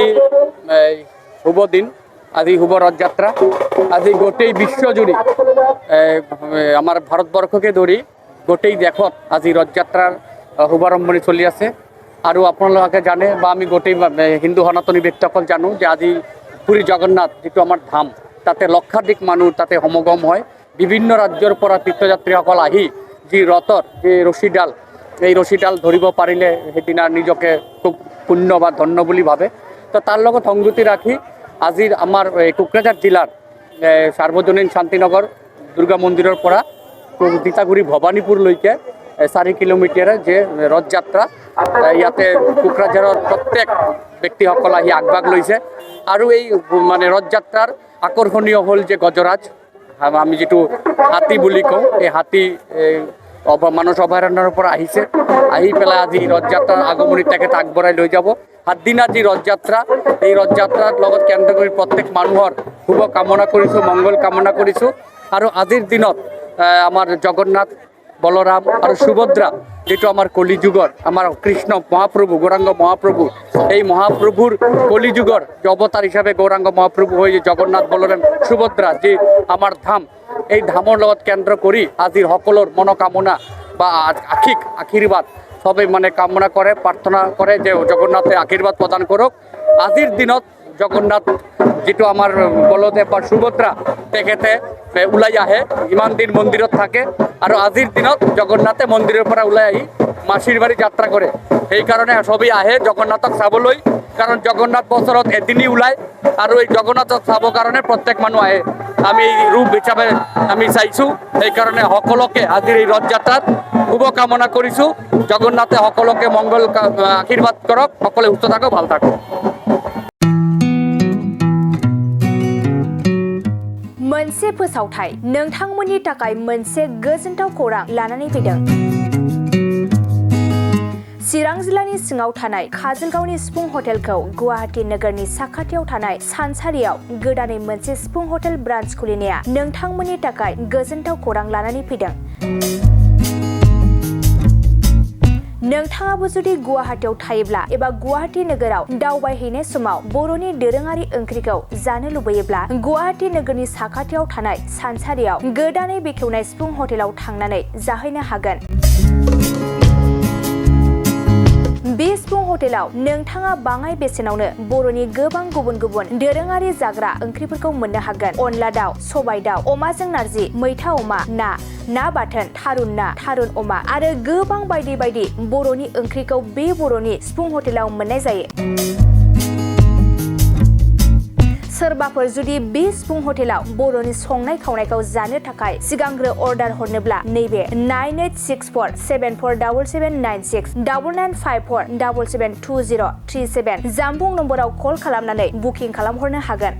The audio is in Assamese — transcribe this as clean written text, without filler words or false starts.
আজি শুভ দিন, আজি শুভ ৰথযাত্ৰা। আজি গোটেই বিশ্বজুড়ে আমাৰ ভাৰতবৰ্ষকে ধৰি গোটেই দেশত আজি ৰথযাত্ৰাৰ শুভাৰম্ভণি চলি আছে। আৰু আপোনালোকে জানে বা আমি গোটেই হিন্দু সনাতনী ব্যক্তিসকল জানো যে আজি পুৰী জগন্নাথ যিটো আমাৰ ধাম, তাতে লক্ষাধিক মানুহ তাতে সমাগম হয়। বিভিন্ন ৰাজ্যৰ পৰা তীৰ্থযাত্ৰীসকল আহি যি ৰথৰ যি ৰছীডাল, এই ৰছীডাল ধৰিব পাৰিলে সেইদিনা নিজকে খুব পুণ্য বা ধন্য বুলি ভাবে। তো তাৰ লগত সংগতি ৰাখি আজিৰ আমাৰ কোকৰাঝাৰ জিলাৰ সাৰ্বজনীন শান্তিনগৰ দুৰ্গা মন্দিৰৰ পৰা তিতাগুৰি ভবানীপুৰলৈকে 4 কিলোমিটাৰ যে ৰথযাত্ৰা, ইয়াতে কোকৰাঝাৰৰ প্ৰত্যেক ব্যক্তিসকল আহি আগভাগ লৈছে। আৰু এই মানে ৰথযাত্ৰাৰ আকৰ্ষণীয় হ'ল যে গজৰাজ, আমি যিটো হাতী বুলি কওঁ, এই হাতী মানস অভয়াৰণ্যৰ পৰা আহিছে, আহি পেলাই আজি ৰথযাত্ৰাৰ আগমনি তেখেত আগবঢ়াই লৈ যাব। 7 দিনা যি ৰথযাত্ৰা, এই ৰথযাত্ৰাৰ লগত কেন্দ্ৰ কৰি প্ৰত্যেক মানুহৰ শুভ কামনা কৰিছোঁ, মংগল কামনা কৰিছোঁ। আৰু আজিৰ দিনত আমাৰ জগন্নাথ, বলৰাম আৰু সুভদ্ৰা যেটো আমাৰ কলিযুগৰ আমাৰ কৃষ্ণ মহাপ্ৰভু, গৌৰাঙ্গ মহাপ্ৰভু, এই মহাপ্ৰভুৰ কলিযুগৰ অৱতাৰ হিচাপে গৌৰাঙ্গ মহাপ্ৰভু হৈ জগন্নাথ, বলৰাম, সুভদ্ৰা যি আমাৰ ধাম, এই ধামৰ লগত কেন্দ্ৰ কৰি আজিৰ সকলৰ মনোকামনা বা আশীৰ্বাদ সবে মানে কামনা কৰে, প্ৰাৰ্থনা কৰে যে জগন্নাথে আশীৰ্বাদ প্ৰদান কৰক। আজিৰ দিনত জগন্নাথ যেটো আমাৰ বলদেৱ বা সুভদ্ৰা তেখেতে ওলাই আহে, ইমান দিন মন্দিৰত থাকে, আৰু আজিৰ দিনত জগন্নাথে মন্দিৰৰ পৰা ওলাই আহি মাসিৰ বাৰী যাত্ৰা কৰে। সেইকাৰণে সবেই আহে জগন্নাথক চাবলৈ, কাৰণ জগন্নাথ বছৰত এদিনই ওলায়, আৰু এই জগন্নাথক চাবৰ কাৰণে প্ৰত্যেক মানুহ আহে। আমি এই ৰূপ হিচাপে আমি চাইছোঁ, সেইকাৰণে সকলোকে আজিৰ এই ৰথযাত্ৰাত শুভ কামনা কৰিছোঁ। জগন্নাথে সকলোকে মংগল আশীৰ্বাদ কৰক, সকলোৱে সুস্থ থাকক, ভাল থাকক। मोनसे फोसावथाय नोंथांमोननि थाखाय मोनसे गोजोनथाव खौरां लानानै फैदों। चिरां जिल्लानि सिङाव थानाय काजलगावनि सिफुं हटेलखौ गुवाहाटी नोगोरनि साखाथियाव थानाय सानसारियाव गोदानै मोनसे सिफुं हटेल ब्रान्च खुलिनाया नोंथांमोननि थाखाय गोजोनथाव खौरां लानानै फैदों। नोंथाङाबो जुदि गुवाहाटीयाव थायोब्ला एबा गुवाहाटी नोगोराव दावबायहैनाय समाव बर'नि दोरोङारि ओंख्रिखौ जानो लुबैयोब्ला गुवाहाटी नोगोरनि साखाथियाव थानाय सानसारियाव गोदानै बेखेवनाय सिफुं हटेलाव थांनानै जाहैनो हागोन। बे सिफुं हटेलाव नोंथाङा बाङाय बेसेनावनो बर'नि गोबां गुबुन गुबुन दोरोङारि जाग्रा ओंख्रिफोरखौ मोननो हागोन। अनला दाउ, सबाय दाउ, अमाजों नारजि, मैथा अमा, ना बाथोन, थारुन अमा आरो गोबां बायदि बायदि बर'नि ओंख्रिखौ बे बर'नि सिफुं हटेलाव मोननाय जायो। सोरबाफोर जुदि बे सिफुं हटेलाव बर'नि संनाय खावनायखौ जानो थाखाय सिगांग्रो अर्डार हरनोब्ला नैबे 9864747796 9954772037 जामबुं नम्बराव कल खालामनानै बुकिं खालामहरनो हागोन।